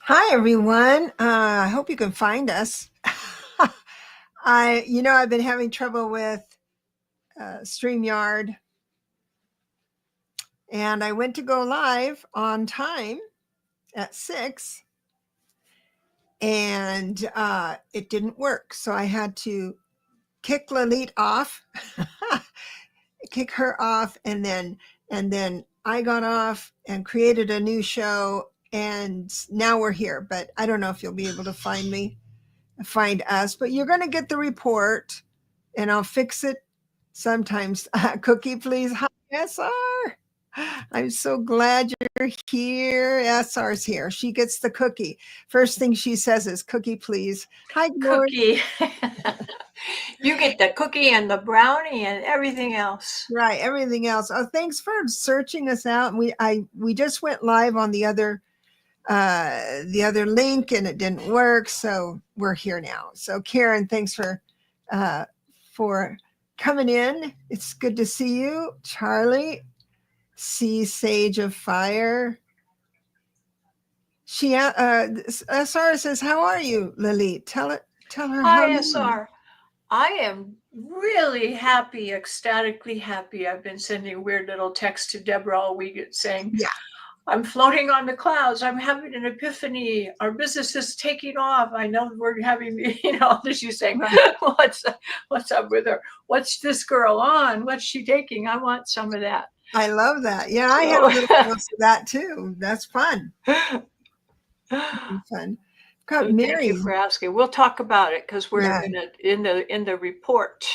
Hi, everyone. I hope you can find us. I've been having trouble with StreamYard, and I went to go live on time at 6, and it didn't work. So I had to kick LALIT off, kick her off, and then I got off and created a new show, and now we're here. But I don't know if you'll be able to find us, but you're going to get the report and I'll fix it sometimes. Cookie, please. Hi, SR. I'm so glad you're here. SR's here. She gets the cookie. First thing she says is, cookie, please. Hi, Glory. Cookie. You get the cookie and the brownie and everything else. Right, everything else. Oh, thanks for searching us out. We just went live on the other link and it didn't work, so we're here now. So Karen, thanks for coming in. It's good to see you. Charlie, see Sage of Fire. She SR says, how are you, Lily? Tell her how Hi, you SR. I am really happy, ecstatically happy. I've been sending weird little texts to Deborah all week saying, yeah. I'm floating on the clouds. I'm having an epiphany. Our business is taking off. I know we're having, she's saying, what's up with her? What's this girl on? What's she taking? I want some of that. I love that. Yeah, I have a little dose of that too. That's fun. Fun. Got Thank Mary. you for asking. We'll talk about it because we're in the report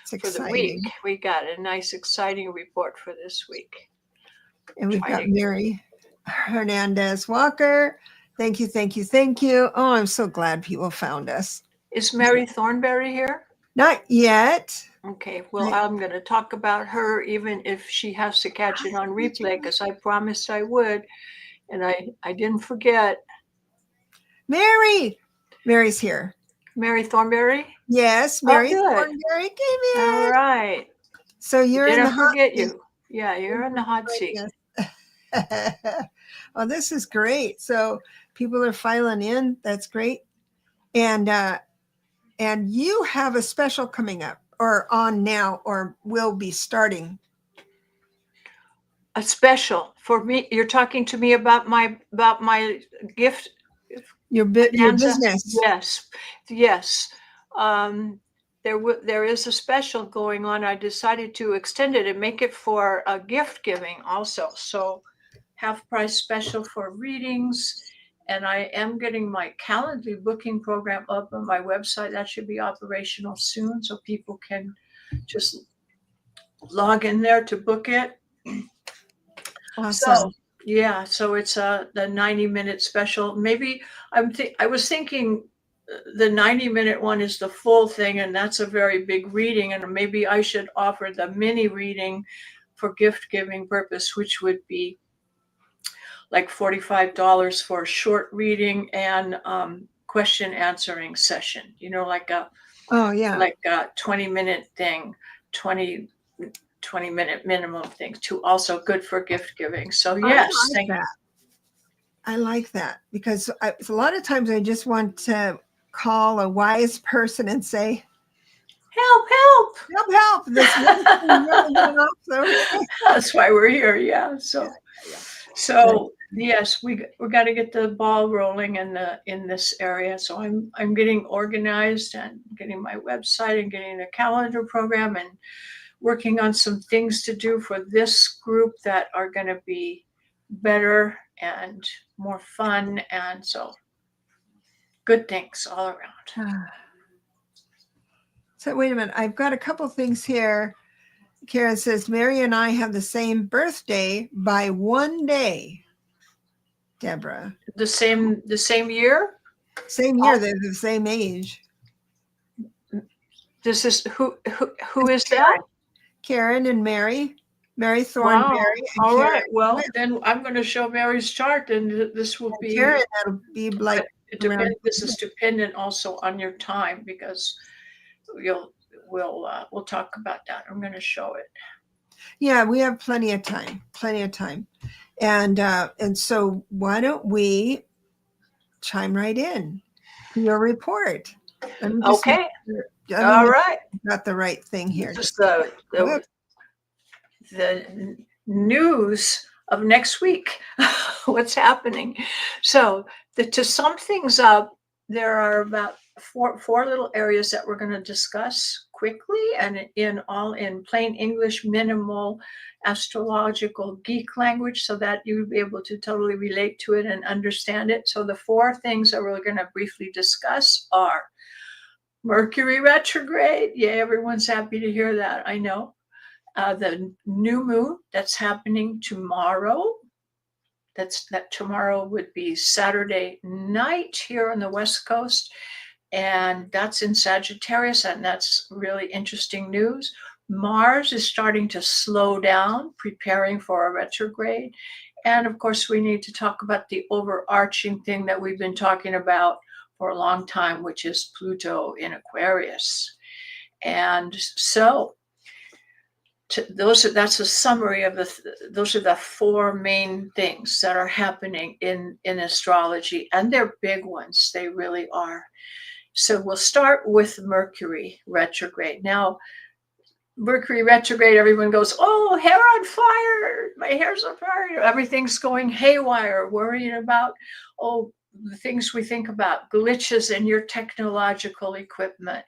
for the week. We got a nice, exciting report for this week. And we've got Mary Hernandez Walker. Thank you, thank you, thank you. Oh, I'm so glad people found us. Is Mary Thornberry here? Not yet. Okay, well, I'm going to talk about her even if she has to catch it on replay because I promised I would, and I didn't forget. Mary's here. Mary Thornberry? Yes, Mary Thornberry came in. All right. So you're in the hot seat. You. Yeah, you're in the hot seat. Oh, this is great. So people are filing in. That's great. And you have a special coming up or on now or will be starting. A special for me. You're talking to me about my gift. Your business. Yes. There is a special going on. I decided to extend it and make it for a gift giving also. So half price special for readings. And I am getting my Calendly booking program up on my website. That should be operational soon. So people can just log in there to book it. Awesome. So it's the 90-minute special. Maybe I was thinking the 90-minute one is the full thing, and that's a very big reading. And maybe I should offer the mini reading for gift giving purpose, which would be like $45 for a short reading and question answering session. Like a 20-minute thing, 20-minute minimum thing, too. Also good for gift giving. So yes, I like that because a lot of times I just want to call a wise person and say, help. This That's why we're here. Yeah. So yes, we got to get the ball rolling in this area. So I'm getting organized and getting my website and getting a calendar program and working on some things to do for this group that are going to be better and more fun. And so good things all around. So wait a minute. I've got a couple things here. Karen says, Mary and I have the same birthday by one day. Deborah. The same year? Same year. They're the same age. This is who is that? Karen and Mary Thornberry. Wow. All right. Well, then I'm going to show Mary's chart, and this will be. Karen, that'll be like. This is dependent also on your time because we'll talk about that. I'm going to show it. Yeah, we have plenty of time, and so why don't we chime right in. Your report. Let me just Okay. let me All make right. sure I got the right thing here. This is Just the news of next week. What's happening? So to sum things up, there are about four little areas that we're going to discuss quickly, and in plain English, minimal astrological geek language, so that you'll be able to totally relate to it and understand it. So the four things that we're going to briefly discuss are Mercury retrograde. Yeah, everyone's happy to hear that, I know. The new moon that's happening tomorrow. That tomorrow would be Saturday night here on the West Coast, and that's in Sagittarius, and that's really interesting news. Mars is starting to slow down, preparing for a retrograde. And of course, we need to talk about the overarching thing that we've been talking about for a long time, which is Pluto in Aquarius. And so that's a summary of those are the four main things that are happening in astrology, and they're big ones. They really are. So we'll start with Mercury retrograde. Now, Mercury retrograde, everyone goes, oh, hair on fire, my hair's on fire, everything's going haywire, worrying about the things we think about, glitches in your technological equipment,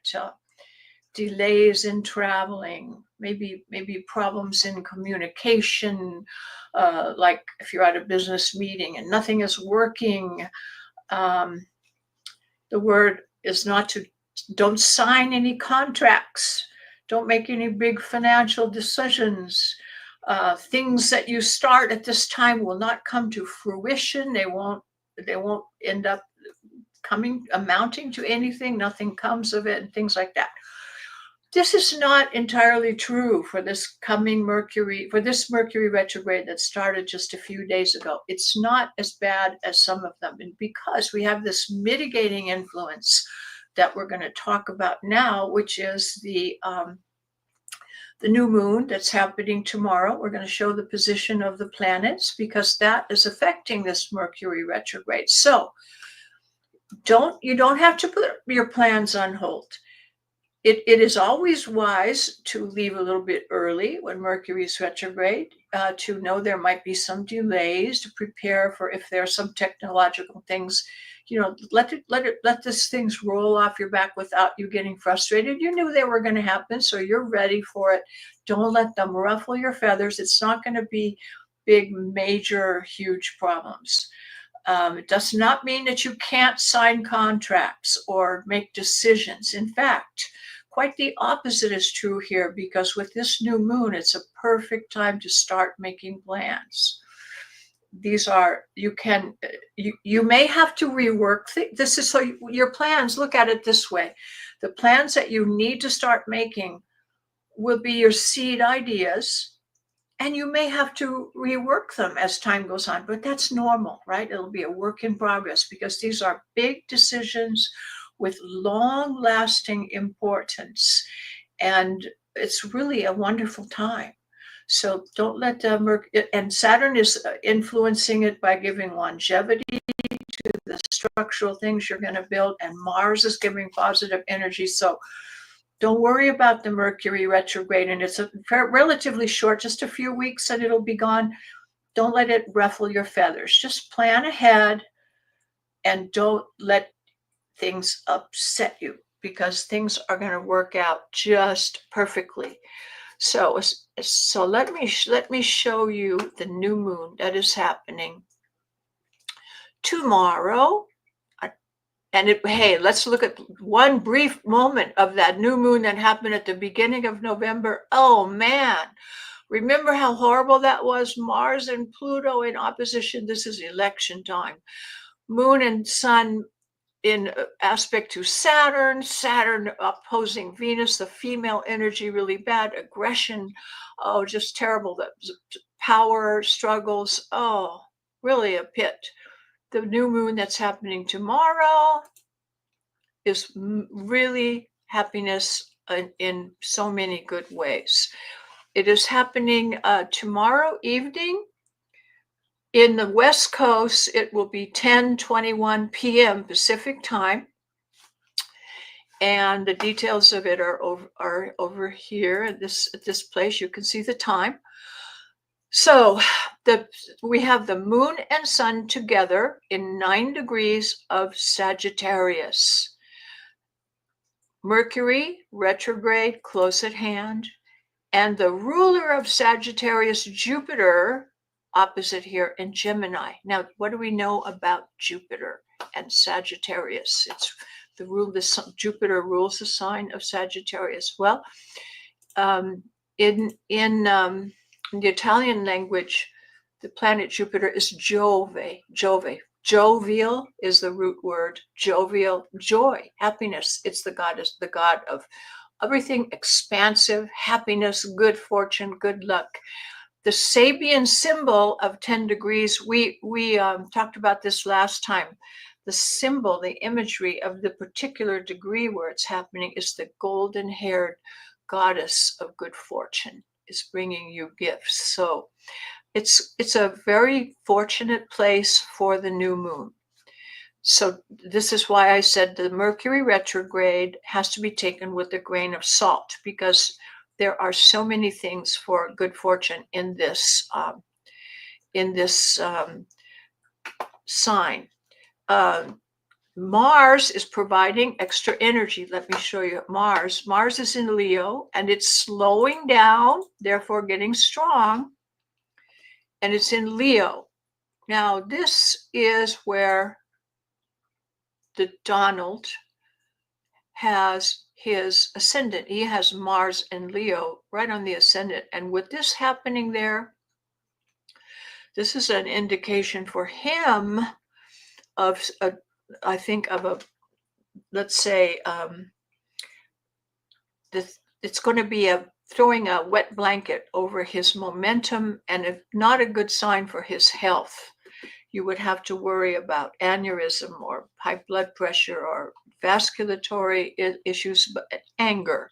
delays in traveling, maybe problems in communication, like if you're at a business meeting and nothing is working. The word is don't sign any contracts, don't make any big financial decisions. Things that you start at this time will not come to fruition. They won't end up amounting to anything. Nothing comes of it, and things like that. This is not entirely true for this Mercury retrograde that started just a few days ago. It's not as bad as some of them, and because we have this mitigating influence that we're going to talk about now, which is the new moon that's happening tomorrow. We're going to show the position of the planets because that is affecting this Mercury retrograde. So you don't have to put your plans on hold. It is always wise to leave a little bit early when Mercury is retrograde, to know there might be some delays, to prepare for if there are some technological things. Let these things roll off your back without you getting frustrated. You knew they were going to happen, so you're ready for it. Don't let them ruffle your feathers. It's not going to be big, major, huge problems. It does not mean that you can't sign contracts or make decisions. In fact, quite the opposite is true here, because with this new moon, it's a perfect time to start making plans. You may have to rework this is so your plans. Look at it this way: the plans that you need to start making will be your seed ideas, and you may have to rework them as time goes on, but that's normal, right? It'll be a work in progress because these are big decisions with long-lasting importance, and it's really a wonderful time. So don't let and Saturn is influencing it by giving longevity to the structural things you're going to build, and Mars is giving positive energy. So don't worry about the Mercury retrograde, and it's relatively short, just a few weeks, and it'll be gone. Don't let it ruffle your feathers. Just plan ahead and don't let things upset you, because things are going to work out just perfectly. So let me show you the new moon that is happening tomorrow. And hey, let's look at one brief moment of that new moon that happened at the beginning of November. Oh man, remember how horrible that was? Mars and Pluto in opposition. This is election time. Moon and Sun in aspect to Saturn opposing Venus, the female energy really bad, aggression, oh, just terrible. The power struggles, oh, really a pit. The new moon that's happening tomorrow is really happiness in so many good ways. It is happening tomorrow evening In the West Coast, it will be 10:21 p.m. Pacific time. And the details of it are over here at this place. You can see the time. So we have the moon and sun together in 9 degrees of Sagittarius. Mercury retrograde close at hand, and the ruler of Sagittarius, Jupiter, opposite here in Gemini. Now, what do we know about Jupiter and Sagittarius? It's Jupiter rules the sign of Sagittarius. Well, in the Italian language, the planet Jupiter is Jove. Jovial is the root word. Jovial, joy, happiness. It's the god of everything expansive, happiness, good fortune, good luck. The Sabian symbol of 10 degrees, we talked about this last time. The symbol, the imagery of the particular degree where it's happening is the golden-haired goddess of good fortune is bringing you gifts. So it's a very fortunate place for the new moon. So this is why I said the Mercury retrograde has to be taken with a grain of salt, because there are so many things for good fortune in this sign. Mars is providing extra energy. Let me show you Mars. Mars is in Leo, and it's slowing down, therefore getting strong, and it's in Leo. Now, this is where the Donald has his ascendant. He has Mars and Leo right on the ascendant. And with this happening there, this is an indication for him of let's say, it's going to be throwing a wet blanket over his momentum, and not a good sign for his health. You would have to worry about aneurysm or high blood pressure or vasculatory issues, but anger,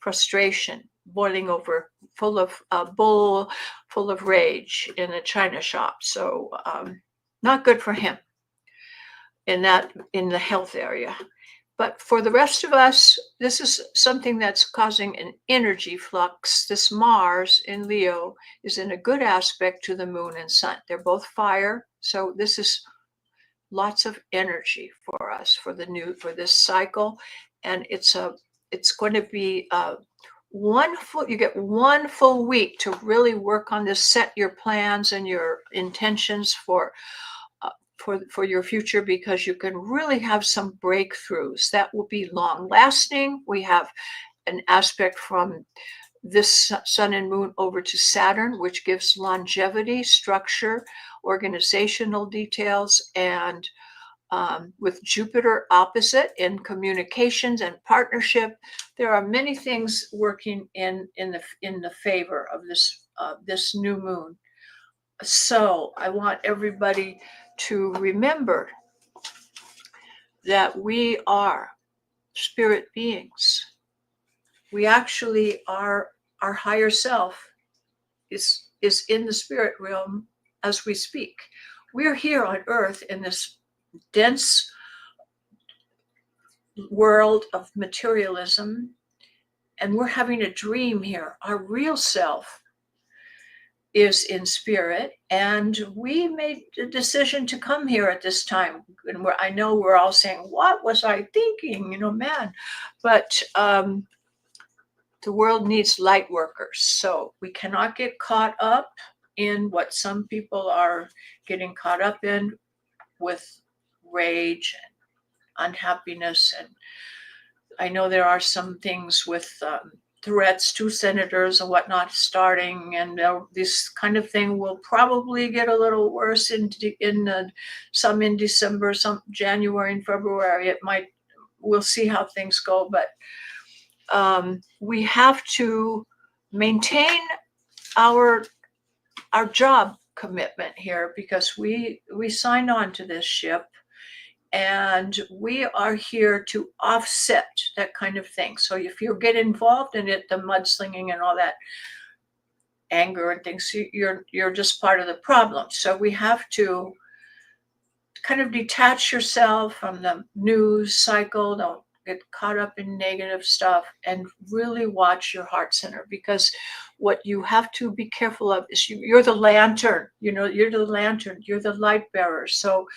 frustration, boiling over, full of rage in a china shop. So not good for him in the health area. But for the rest of us, this is something that's causing an energy flux. This Mars in Leo is in a good aspect to the moon and sun. They're both fire. So this is lots of energy for us for this cycle. And it's going to be you get 1 full week to really work on this, set your plans and your intentions for your future, because you can really have some breakthroughs that will be long lasting. We have an aspect from this sun and moon over to Saturn, which gives longevity, structure, organizational details, and with Jupiter opposite in communications and partnership, there are many things working in the favor of this new moon. So I want everybody to remember that we are spirit beings. We actually are, our higher self is in the spirit realm as we speak. We're here on earth in this dense world of materialism, and we're having a dream here. Our real self is in spirit, and we made a decision to come here at this time. And I know we're all saying, what was I thinking, man? But the world needs light workers, so we cannot get caught up in what some people are getting caught up in with rage and unhappiness. And I know there are some things with threats to senators and whatnot starting, and this kind of thing will probably get a little worse some in December, some January and February. We'll see how things go, but we have to maintain our job commitment here, because we signed on to this ship, and we are here to offset that kind of thing. So if you get involved in it, the mudslinging and all that, anger and things. You're just part of the problem. So we have to kind of detach yourself from the news cycle. Don't get caught up in negative stuff, and really watch your heart center, because what you have to be careful of is you're the lantern. You're the lantern. You're the light bearer. So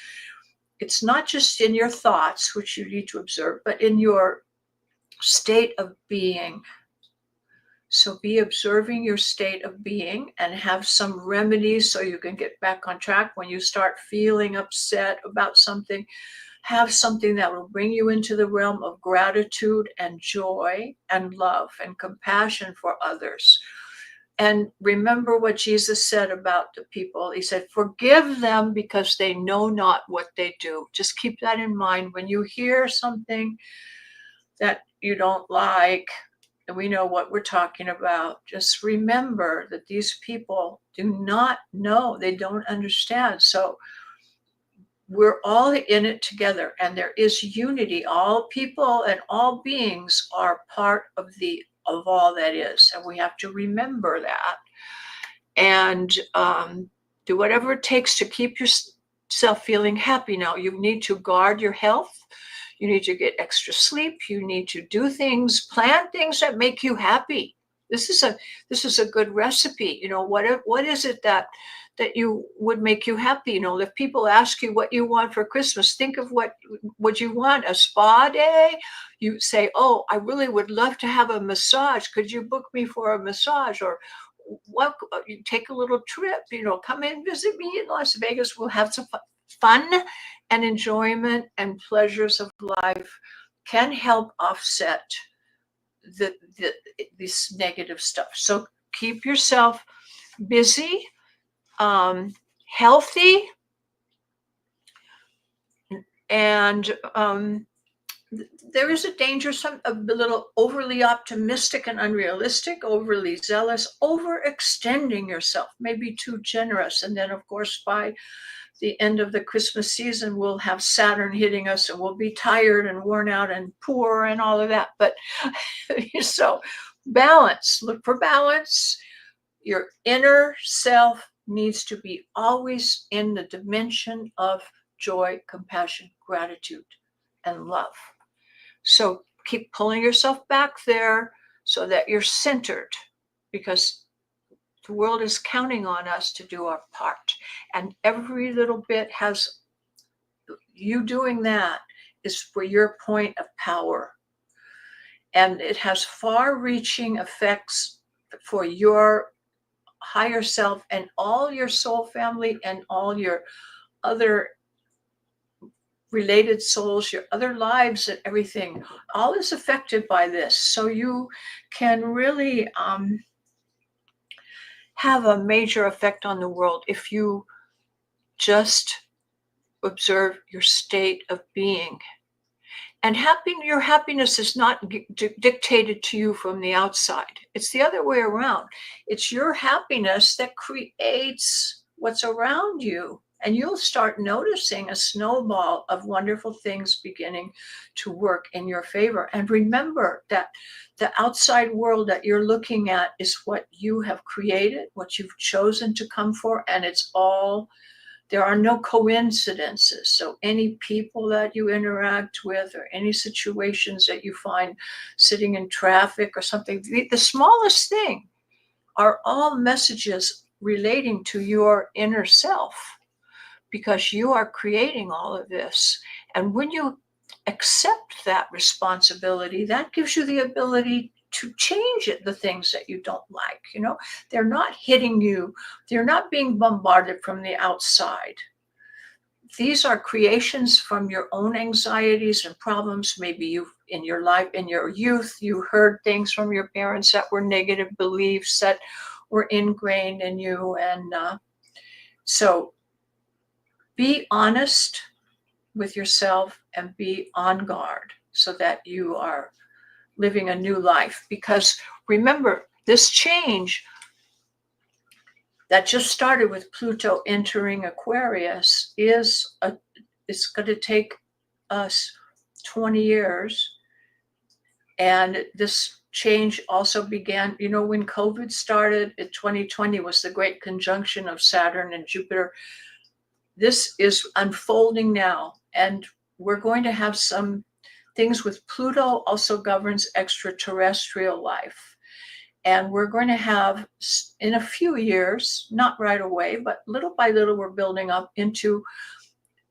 it's not just in your thoughts, which you need to observe, but in your state of being. So be observing your state of being and have some remedies so you can get back on track. When you start feeling upset about something, have something that will bring you into the realm of gratitude and joy and love and compassion for others. And remember what Jesus said about the people. He said, forgive them because they know not what they do. Just keep that in mind when you hear something that you don't like, and we know what we're talking about. Just remember that these people do not know, they don't understand. So we're all in it together, and there is unity. All people and all beings are part of all that is, and we have to remember that, and do whatever it takes to keep yourself feeling happy. Now, you need to guard your health. You need to get extra sleep. You need to do things, plan things that make you happy. This is a good recipe. What is it that you would make you happy? If people ask you what you want for Christmas, think of what would you want? A spa day? You say, oh, I really would love to have a massage. Could you book me for a massage? Or what? You take a little trip. Come and visit me in Las Vegas. We'll have some fun and enjoyment and pleasures of life. Can help offset this negative stuff. So keep yourself busy, healthy, and there is a danger, a little overly optimistic and unrealistic, overly zealous, overextending yourself, maybe too generous. And then, of course, by the end of the Christmas season, we'll have Saturn hitting us, and we'll be tired and worn out and poor and all of that. But so balance, look for balance. Your inner self needs to be always in the dimension of joy, compassion, gratitude, and love. So keep pulling yourself back there so that you're centered, because the world is counting on us to do our part. And every little bit has, you doing that is for your point of power. And it has far-reaching effects for your higher self and all your soul family and all your other related souls, your other lives and everything. All is affected by this. So you can really have a major effect on the world if you just observe your state of being. And your happiness is not dictated to you from the outside. It's the other way around. It's your happiness that creates what's around you. And you'll start noticing a snowball of wonderful things beginning to work in your favor. And remember that the outside world that you're looking at is what you have created, what you've chosen to come for, and there are no coincidences. So any people that you interact with, or any situations that you find sitting in traffic or something, the smallest thing are all messages relating to your inner self, because you are creating all of this. And when you accept that responsibility, that gives you the ability to change the things that you don't like. They're not hitting you. They're not being bombarded from the outside. These are creations from your own anxieties and problems. Maybe in your life, in your youth, you heard things from your parents that were negative beliefs that were ingrained in you. And so be honest with yourself and be on guard so that you are living a new life. Because remember, this change that just started with Pluto entering Aquarius it's going to take us 20 years. And this change also began, when COVID started in 2020 was the great conjunction of Saturn and Jupiter. This is unfolding now, and we're going to have some things with Pluto also governs extraterrestrial life. And we're going to have, in a few years, not right away, but little by little, we're building up into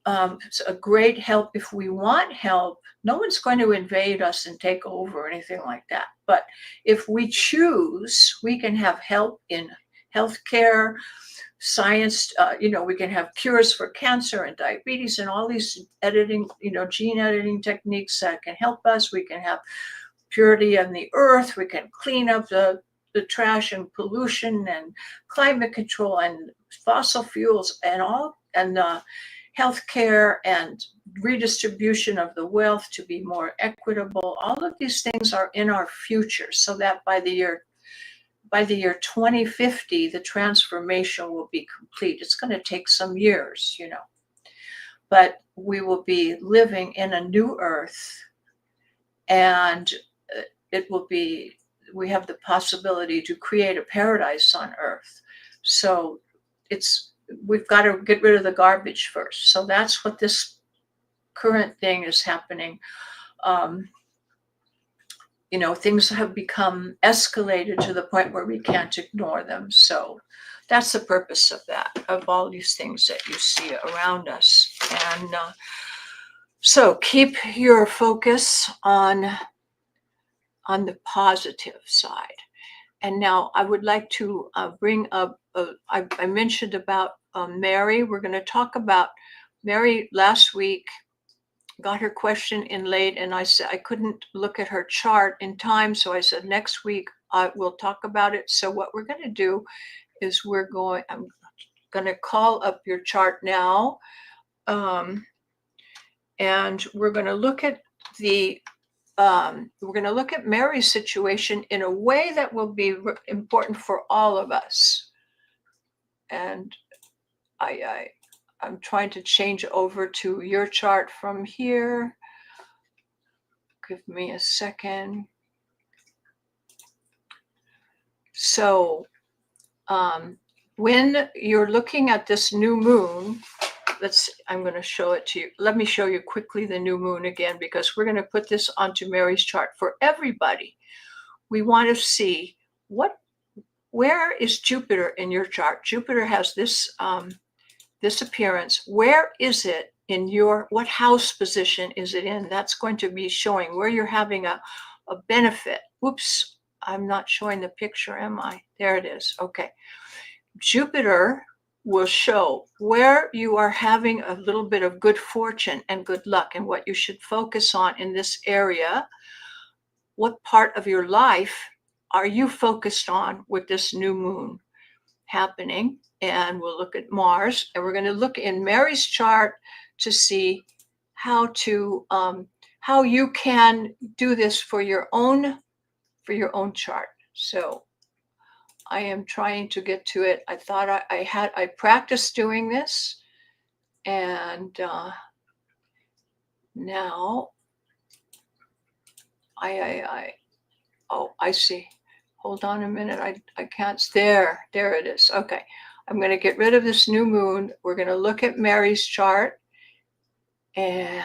a great help. If we want help, no one's going to invade us and take over or anything like that. But if we choose, we can have help in healthcare, science. We can have cures for cancer and diabetes and all these editing, gene editing techniques that can help us. We can have purity in the earth. We can clean up the trash and pollution and climate control and fossil fuels and all, and healthcare and redistribution of the wealth to be more equitable. All of these things are in our future, so that by the year 2050, the transformation will be complete. It's going to take some years, but we will be living in a new earth, and we have the possibility to create a paradise on earth. So we've got to get rid of the garbage first. So that's what this current thing is happening. Things have become escalated to the point where we can't ignore them. So that's the purpose of that, of all these things that you see around us. And so keep your focus on the positive side. And now I would like to bring up, I mentioned about Mary. We're going to talk about Mary. Last week got her question in late, and I said I couldn't look at her chart in time, so I said next week we'll talk about it. So what we're going to do is I'm going to call up your chart now, and we're going to look at Mary's situation in a way that will be important for all of us. And I'm trying to change over to your chart from here. Give me a second. So when you're looking at this new moon, I'm going to show it to you. Let me show you quickly the new moon again, because we're going to put this onto Mary's chart for everybody. We want to see where is Jupiter in your chart. Jupiter has this appearance. Where is it in what house position is it in? That's going to be showing where you're having a benefit. Oops, I'm not showing the picture, am I? There it is. Okay. Jupiter will show where you are having a little bit of good fortune and good luck, and what you should focus on in this area. What part of your life are you focused on with this new moon happening? And we'll look at Mars, and we're going to look in Mary's chart to see how you can do this for your own chart. So I am trying to get to it. I thought I practiced doing this, and now I see. Hold on a minute. I can't. There it is. Okay. I'm going to get rid of this new moon. We're going to look at Mary's chart, and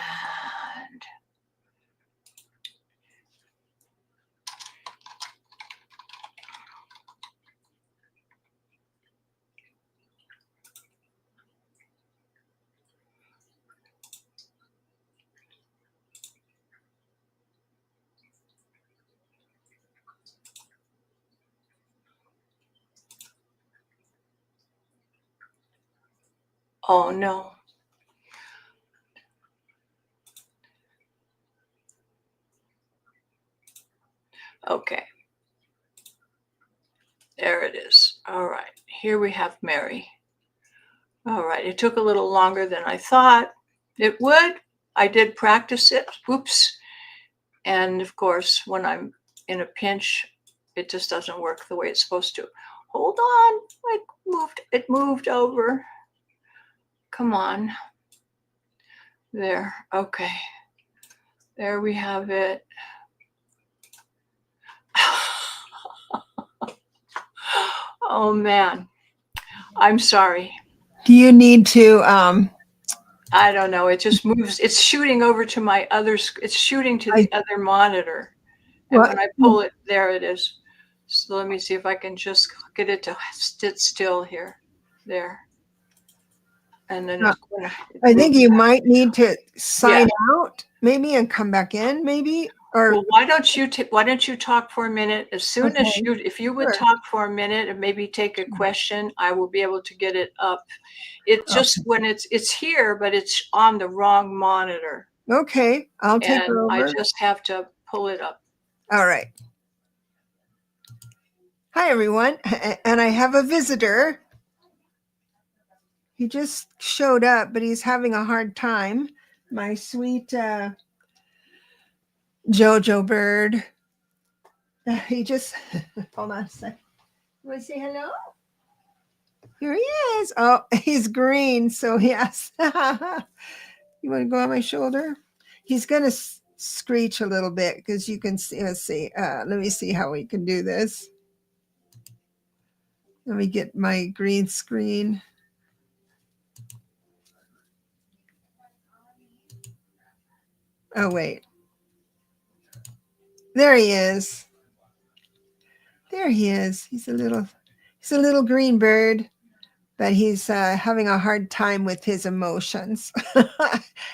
oh no. Okay. There it is. All right. Here we have Mary. All right. It took a little longer than I thought it would. I did practice it. Oops. And of course, when I'm in a pinch, it just doesn't work the way it's supposed to. Hold on. It moved over. Come on. There. Okay. There we have it. Oh man, I'm sorry. Do you need to I don't know. It just moves. It's shooting over to my other. It's shooting to the other monitor, and what when I pull it, there it is. So let me see if I can just get it to sit still here. There, and then it's going to. I think you might need to Yeah. sign out maybe and come back in maybe or Well, why don't you talk for a minute? As soon as okay. if you would Sure. talk for a minute and maybe take a question, I will be able to get it up. It just Okay. when it's here, but it's on the wrong monitor, Okay. I'll take and I over. just have to pull it up. All right. Hi everyone. And I have a visitor. He just showed up, but he's having a hard time. My sweet Jojo bird. He just hold on a sec. You want to say hello? Here he is. Oh, he's green, so yes. You want to go on my shoulder? He's going to screech a little bit because you can see. Let's see. Let me see how we can do this. Let me get my green screen. Oh, wait. There he is. There he is. He's a little green bird, but he's having a hard time with his emotions.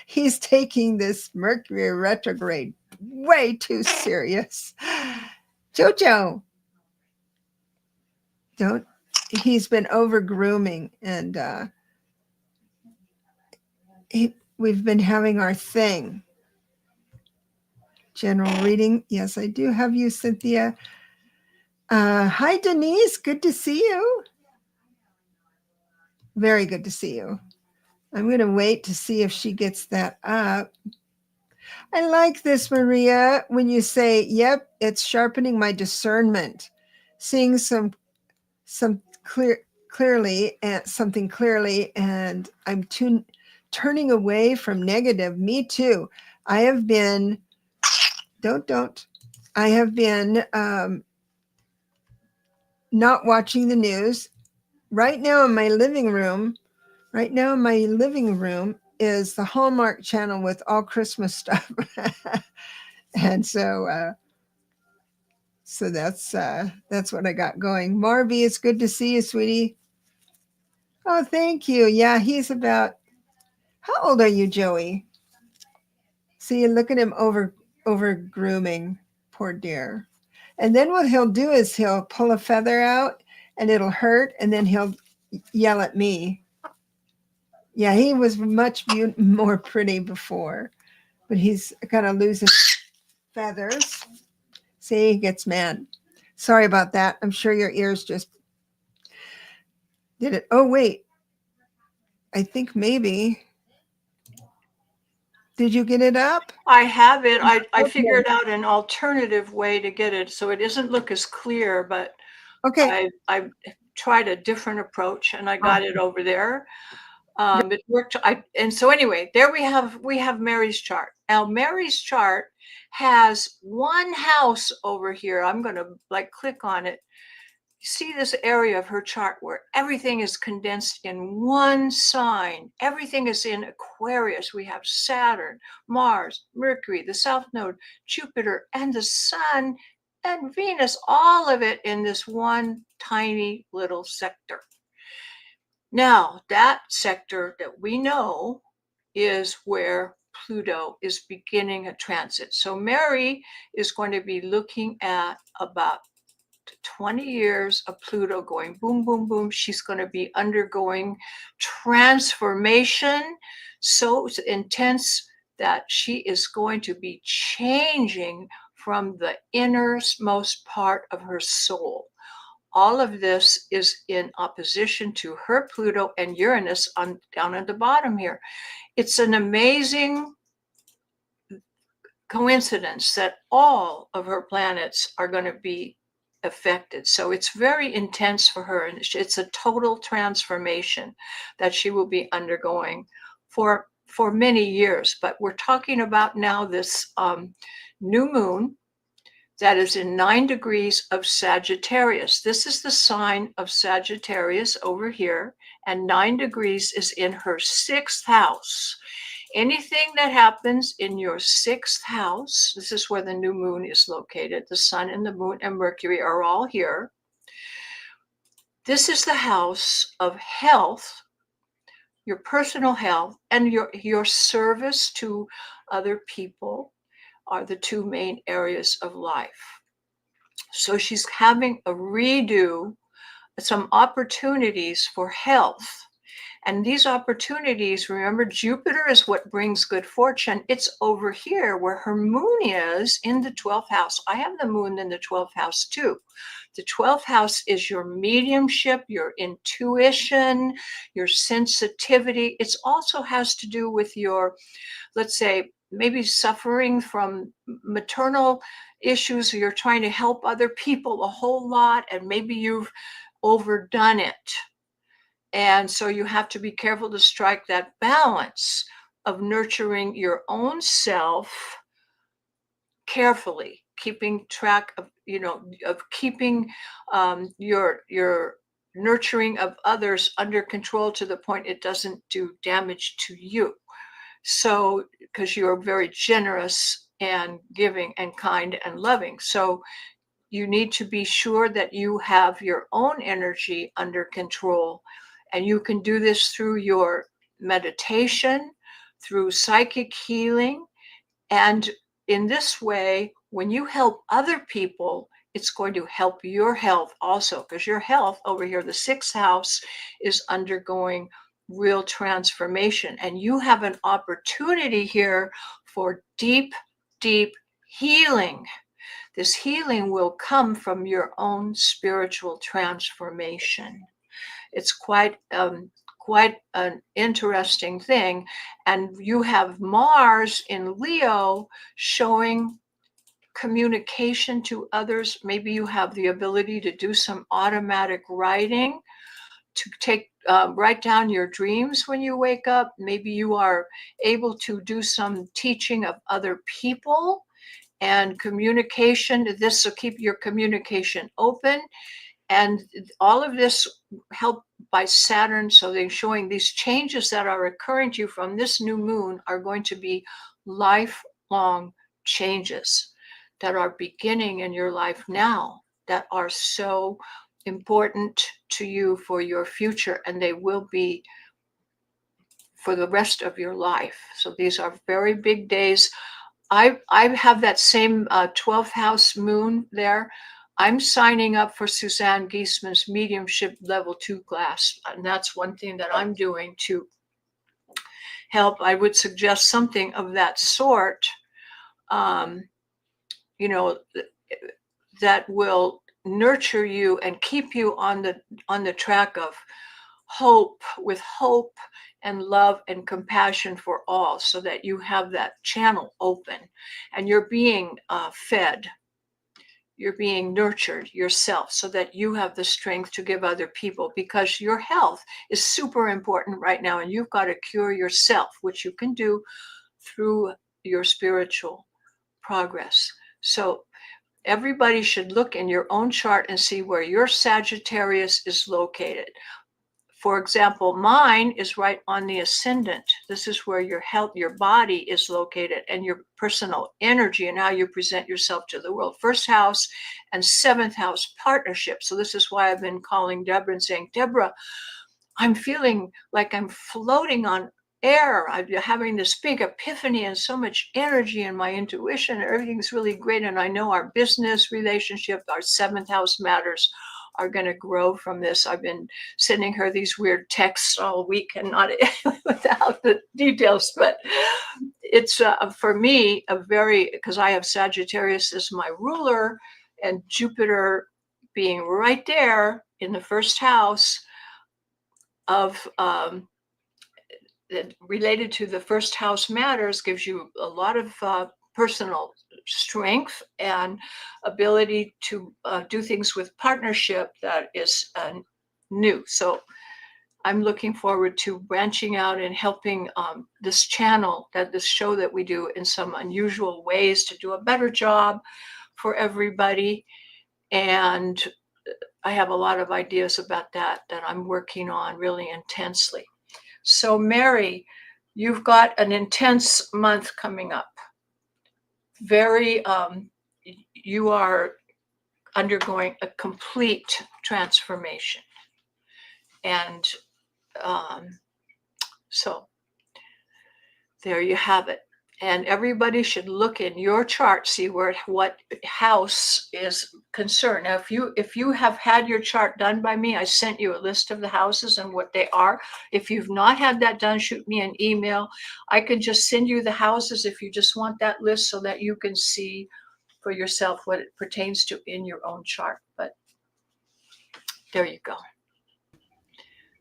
He's taking this Mercury retrograde way too serious. Jojo, don't. He's been over grooming, and we've been having our thing. General reading. Yes, I do have you, Cynthia. Hi, Denise. Good to see you. Very good to see you. I'm going to wait to see if she gets that up. I like this, Maria, when you say, yep, it's sharpening my discernment, seeing some clearly and something clearly, and I'm turning away from negative. Me too. I have been, don't. I have been not watching the news. Right now in my living room, is the Hallmark Channel with all Christmas stuff. And so that's what I got going. Marvy, it's good to see you, sweetie. Oh, thank you. Yeah, he's about, how old are you, Joey? See, look at him over grooming, poor dear. And then what he'll do is he'll pull a feather out and it'll hurt, and then he'll yell at me. Yeah, he was much more pretty before, but he's kind of losing feathers. See, he gets mad. Sorry about that. I'm sure your ears just did it. Oh, wait. I think maybe. Did you get it up? I have it. I figured out an alternative way to get it so it doesn't look as clear, but okay. I tried a different approach and I got it over there. It worked. And so anyway, there we have Mary's chart. Now Mary's chart has one house over here. I'm going to click on it. You see this area of her chart where everything is condensed in one sign. Everything is in Aquarius. We have Saturn, Mars, Mercury, the South Node, Jupiter, and the Sun, and Venus, all of it in this one tiny little sector. Now, that sector that we know is where Pluto is beginning a transit. So Mary is going to be looking at about 20 years of Pluto going boom, boom, boom. She's going to be undergoing transformation so intense that she is going to be changing from the innermost part of her soul. All of this is in opposition to her Pluto and Uranus down at the bottom here. It's an amazing coincidence that all of her planets are going to be affected. So it's very intense for her, and it's a total transformation that she will be undergoing for many years. But we're talking about now this new moon that is in 9 degrees of Sagittarius. This is the sign of Sagittarius over here, and 9 degrees is in her 6th house. Anything that happens in your 6th house, this is where the new moon is located. The sun and the moon and Mercury are all here. This is the house of health, your personal health, and your service to other people are the 2 main areas of life. So she's having a redo, some opportunities for health. And these opportunities, remember, Jupiter is what brings good fortune. It's over here where her moon is in the 12th house. I have the moon in the 12th house too. The 12th house is your mediumship, your intuition, your sensitivity. It also has to do with your, let's say, maybe suffering from maternal issues, or you're trying to help other people a whole lot, and maybe you've overdone it. And so you have to be careful to strike that balance of nurturing your own self carefully, keeping track of, of keeping your nurturing of others under control to the point it doesn't do damage to you. So, because you're very generous and giving and kind and loving. So you need to be sure that you have your own energy under control. And you can do this through your meditation, through psychic healing. And in this way, when you help other people, it's going to help your health also, because your health over here, the 6th house, is undergoing real transformation. And you have an opportunity here for deep, deep healing. This healing will come from your own spiritual transformation. It's quite an interesting thing. And you have Mars in Leo showing communication to others. Maybe you have the ability to do some automatic writing, to write down your dreams when you wake up. Maybe you are able to do some teaching of other people and communication. This will keep your communication open. And all of this helped by Saturn. So they're showing these changes that are occurring to you from this new moon are going to be lifelong changes that are beginning in your life now, that are so important to you for your future, and they will be for the rest of your life. So these are very big days. I have that same 12th house moon there. I'm signing up for Suzanne Giesman's mediumship level 2 class. And that's one thing that I'm doing to help. I would suggest something of that sort, that will nurture you and keep you on the track of hope, with hope and love and compassion for all, so that you have that channel open and you're being fed, you're being nurtured yourself, so that you have the strength to give other people, because your health is super important right now, and you've got to cure yourself, which you can do through your spiritual progress. So everybody should look in your own chart and see where your Sagittarius is located. For example, mine is right on the ascendant. This is where your health, your body is located, and your personal energy and how you present yourself to the world. 1st house and 7th house partnership. So this is why I've been calling Deborah and saying, Deborah, I'm feeling like I'm floating on air. I'm having this big epiphany and so much energy in my intuition. Everything's really great. And I know our business relationship, our 7th house matters, are going to grow from this. I've been sending her these weird texts all week, and not without the details, but it's for me because I have Sagittarius as my ruler, and Jupiter being right there in the 1st house of related to the 1st house matters, gives you a lot of personal strength and ability to do things with partnership that is new. So I'm looking forward to branching out and helping this show that we do in some unusual ways to do a better job for everybody. And I have a lot of ideas about that I'm working on really intensely. So Mary, you've got an intense month coming up. Very, you are undergoing a complete transformation. And so there you have it. And everybody should look in your chart, see what house is concerned. Now, if you have had your chart done by me, I sent you a list of the houses and what they are. If you've not had that done, shoot me an email. I can just send you the houses if you just want that list so that you can see for yourself what it pertains to in your own chart. But there you go.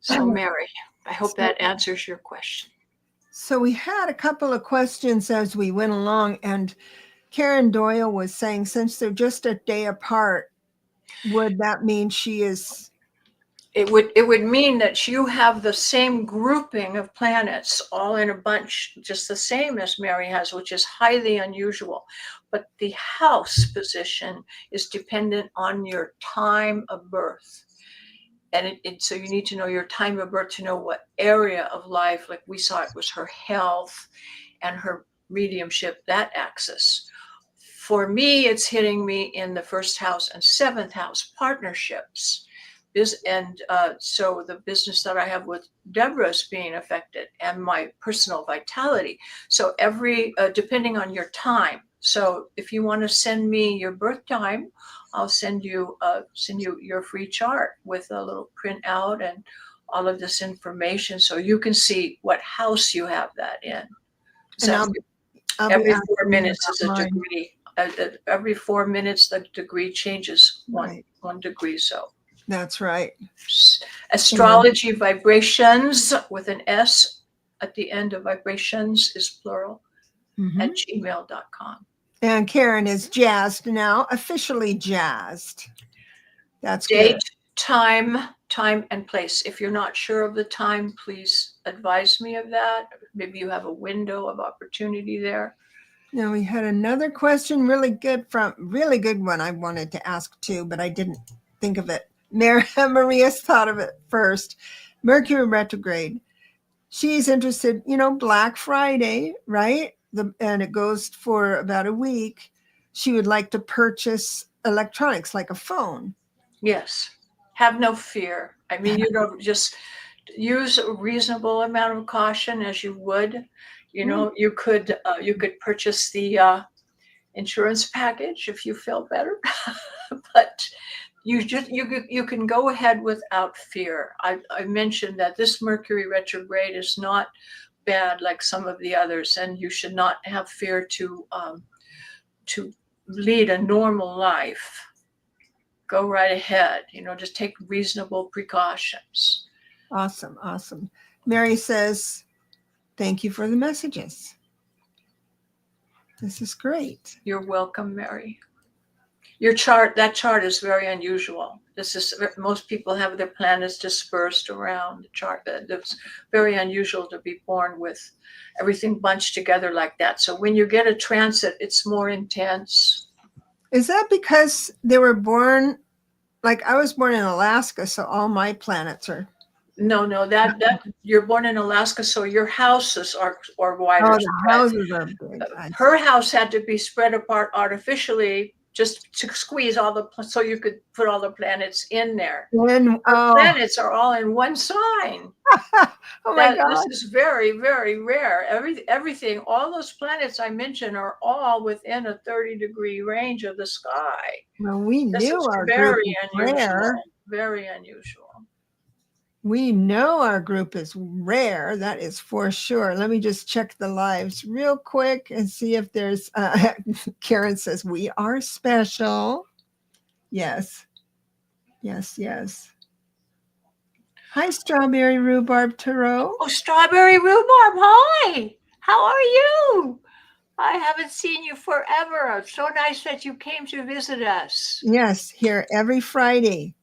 So Mary, I hope that answers your question. So we had a couple of questions as we went along, and Karen Doyle was saying, since they're just a day apart, would that mean she is? It would mean that you have the same grouping of planets all in a bunch, just the same as Mary has, which is highly unusual. But the house position is dependent on your time of birth. And so you need to know your time of birth to know what area of life, like we saw it was her health and her mediumship, that axis. For me, it's hitting me in the first house and seventh house, partnerships. And so the business that I have with Deborah is being affected, and my personal vitality. So depending on your time. So if you want to send me your birth time, I'll send you your free chart with a little printout and all of this information, so you can see what house you have that in. So every 4 minutes is a degree. Every 4 minutes, the degree changes one degree. So that's right. Astrology vibrations with an S at the end of vibrations is plural at gmail.com. And Karen is jazzed now, officially jazzed. That's date, good. time, and place. If you're not sure of the time, please advise me of that. Maybe you have a window of opportunity there. Now we had another question, really good one I wanted to ask too, but I didn't think of it. Maria's thought of it first. Mercury retrograde. She's interested, Black Friday, right? And it goes for about a week. She would like to purchase electronics like a phone. Yes. Have no fear. I mean, just use a reasonable amount of caution as you would. You could purchase the insurance package if you feel better, but you can go ahead without fear. I mentioned that this Mercury retrograde is not bad like some of the others, and you should not have fear to lead a normal life. Go right ahead. Just take reasonable precautions. Awesome. Mary says, thank you for the messages. This is great. You're welcome, Mary. That chart is very unusual. Most people have their planets dispersed around the chart. It's very unusual to be born with everything bunched together like that. So when you get a transit, it's more intense. Is that because they were born, like I was born in Alaska, so all my planets are... No, that you're born in Alaska, so your houses are wider. Oh, the houses are big. Her house had to be spread apart artificially just to squeeze so you could put all the planets in there. Planets are all in one sign. Oh my God. This is very, very rare. Everything, all those planets I mentioned are all within a 30-degree range of the sky. Well, we knew our group is rare. Very unusual. We know our group is rare. That is for sure. Let me just check the lives real quick and see if there's... Karen says, we are special. Yes. Hi, Strawberry Rhubarb Tarot. Oh, Strawberry Rhubarb, hi. How are you? I haven't seen you forever. It's so nice that you came to visit us. Yes, here every Friday.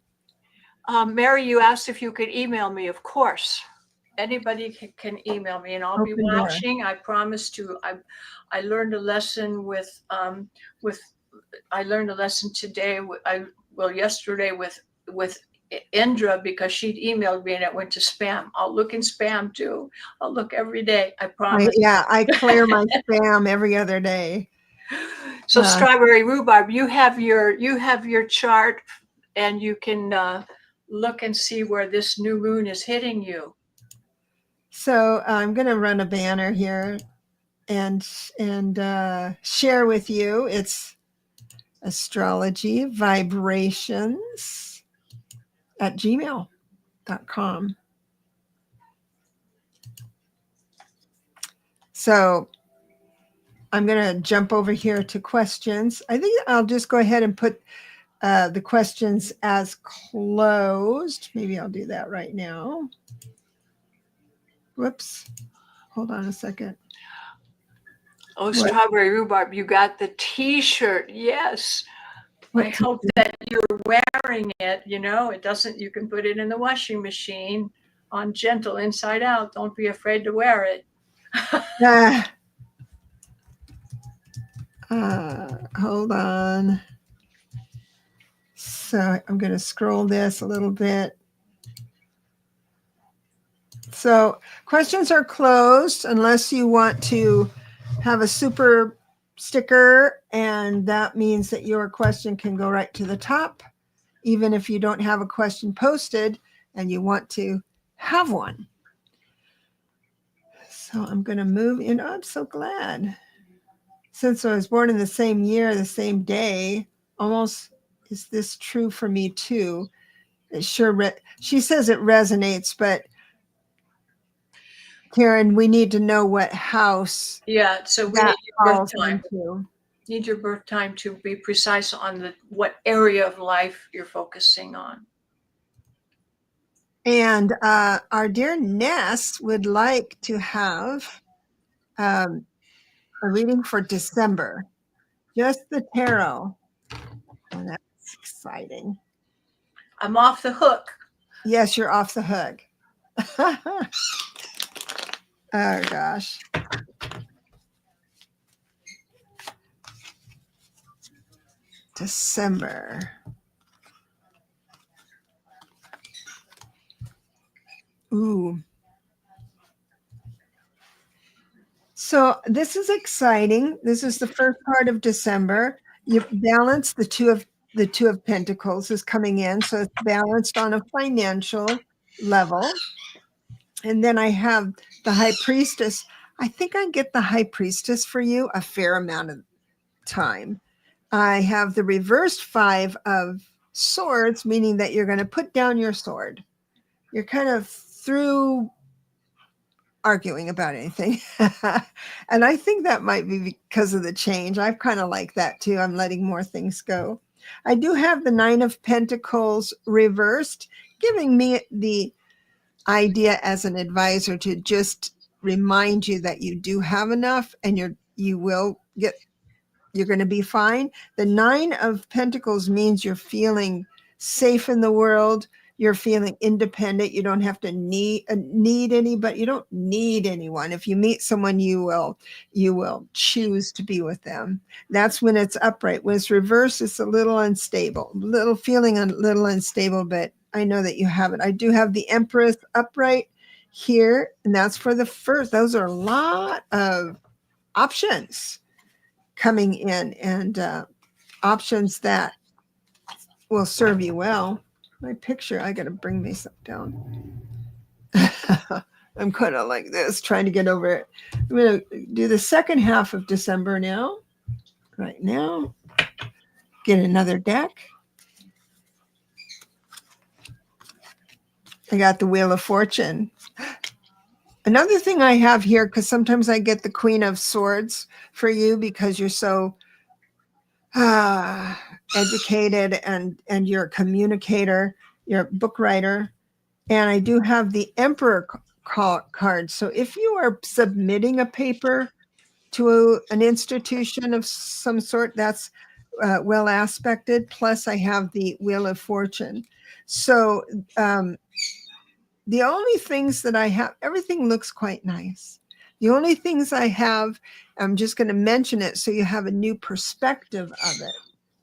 Mary, you asked if you could email me. Of course. Anybody can email me, and I'll be watching. I promise to. I learned a lesson with learned a lesson today. Yesterday with Indra, because she'd emailed me and it went to spam. I'll look in spam too. I'll look every day. I promise. I clear my spam every other day. So strawberry rhubarb, you have your chart, and you can look and see where this new moon is hitting you. So I'm going to run a banner here and share with you. It's astrology vibrations at gmail.com. So I'm going to jump over here to questions. I think I'll just go ahead and put the questions as closed. Maybe I'll do that right now. Whoops. Hold on a second. Oh, what? Strawberry rhubarb, you got the T-shirt. Yes. I hope that you're wearing it. It doesn't, you can put it in the washing machine on gentle inside out. Don't be afraid to wear it. Hold on. So I'm going to scroll this a little bit. So questions are closed unless you want to have a super sticker, and that means that your question can go right to the top, even if you don't have a question posted and you want to have one. So I'm going to move in. Oh, I'm so glad. Since I was born in the same year, the same day, almost, is this true for me too? It sure, she says it resonates, but Karen, we need to know what house. Yeah, so we need your birth time. Need your birth time to be precise on what area of life you're focusing on. And our dear Ness would like to have a reading for December, just the tarot. Oh, that's exciting. I'm off the hook. Yes, you're off the hook. Oh, gosh. December. Ooh. So this is exciting. This is the first part of December. You balance the two of Pentacles is coming in. So it's balanced on a financial level. And then I have the High Priestess. I think I get the High Priestess for you a fair amount of time. I have the reversed Five of Swords, meaning that you're going to put down your sword. You're kind of through arguing about anything. And I think that might be because of the change. I've kind of like that too. I'm letting more things go. I do have the Nine of Pentacles reversed, giving me the idea as an advisor to just remind you that you do have enough and you're going to be fine. The Nine of Pentacles means you're feeling safe in the world. You're feeling independent. You don't have to need anybody. You don't need anyone. If you meet someone, you will choose to be with them. That's when it's upright. When it's reversed, it's a little unstable, a little unstable, but I know that you have it. I do have the Empress upright here, and that's for the first. Those are a lot of options coming in, and options that will serve you well. My picture, I got to bring this up down. I'm kind of like this, trying to get over it. I'm going to do the second half of December now. Right now, get another deck. I got the Wheel of Fortune. Another thing I have here, because sometimes I get the Queen of Swords for you because you're so educated and you're a communicator, you're a book writer. And I do have the Emperor card. So if you are submitting a paper to an institution of some sort, that's well aspected. Plus I have the Wheel of Fortune. So the only things that I have, everything looks quite nice. The only things I have, I'm just going to mention it so you have a new perspective of it.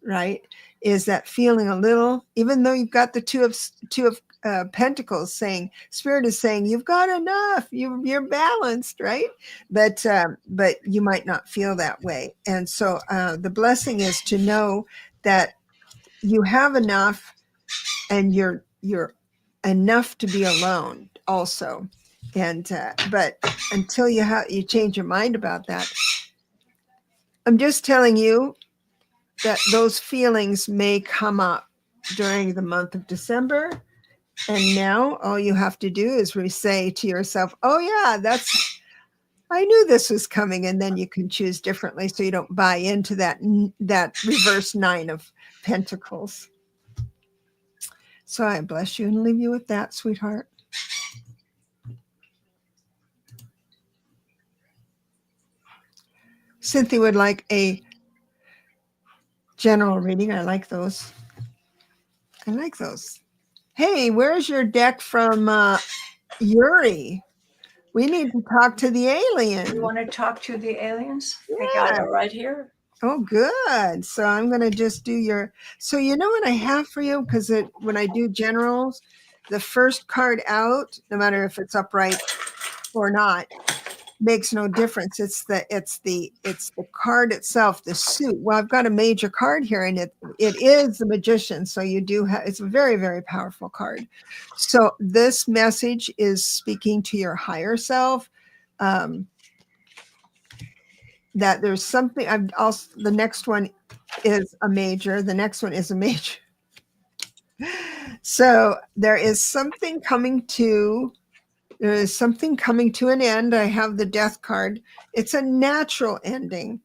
right? Is that feeling a little, even though you've got the two of Pentacles saying, Spirit is saying, you've got enough, you're balanced, right? But you might not feel that way. And so the blessing is to know that you have enough, and you're enough to be alone also. And but until you change your mind about that, I'm just telling you that those feelings may come up during the month of December. And now all you have to do is say to yourself, oh yeah, I knew this was coming. And then you can choose differently, so you don't buy into that reverse 9 of Pentacles. So I bless you and leave you with that, sweetheart. Cynthia would like a general reading. I like those. Hey, where's your deck from Yuri? We need to talk to the alien. You want to talk to the aliens? Yeah. I got it right here. Oh, good. So I'm going to just do your, so you know what I have for you? Because when I do generals, the first card out, no matter if it's upright or not, makes no difference. It's the card itself, the suit. Well, I've got a major card here, and it is the Magician. So you do have, it's a very, very powerful card. So this message is speaking to your higher self. That there's something. I'm also, the next one is a major. The next one is a major. So there is something coming to. There is something coming to an end. I have the Death card. It's a natural ending.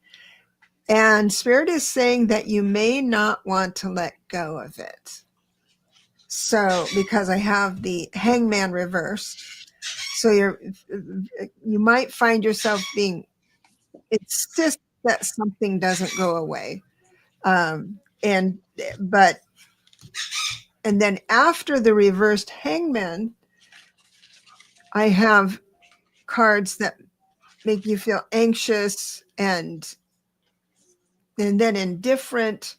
And Spirit is saying that you may not want to let go of it. So, because I have the Hangman reversed. So you might find yourself being insist that something doesn't go away. And then after the reversed Hangman, I have cards that make you feel anxious and then indifferent,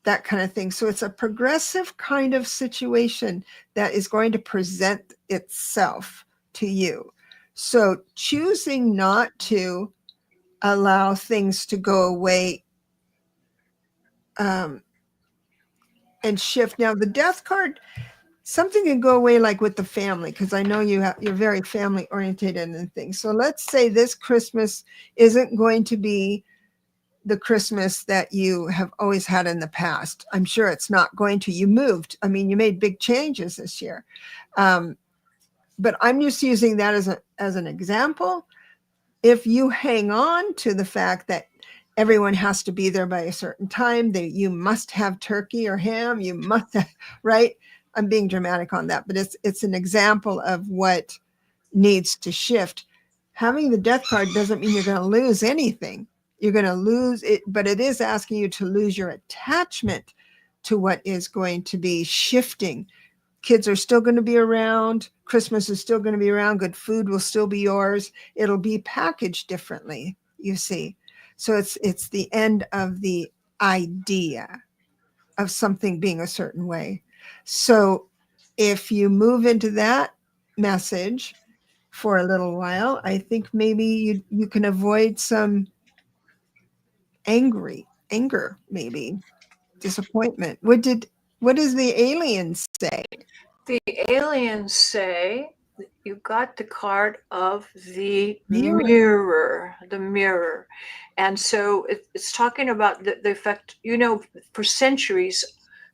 that kind of thing. So it's a progressive kind of situation that is going to present itself to you. So choosing not to allow things to go away and shift. Now the Death card, something can go away, like with the family, because I know you're very family oriented and things. So let's say this Christmas isn't going to be the Christmas that you have always had in the past. I'm sure it's not going to. You moved. I mean, you made big changes this year. But I'm just using that as an example. If you hang on to the fact that everyone has to be there by a certain time, you must have turkey or ham, you must have, right? I'm being dramatic on that, but it's an example of what needs to shift. Having the Death card doesn't mean you're going to lose anything. You're going to lose it, but it is asking you to lose your attachment to what is going to be shifting. Kids are still going to be around. Christmas is still going to be around. Good food will still be yours. It'll be packaged differently, you see. So it's the end of the idea of something being a certain way. So if you move into that message for a little while, I think maybe you can avoid some anger, maybe disappointment. What does the aliens say? The aliens say you got the card of the mirror. And so it's talking about the effect, for centuries,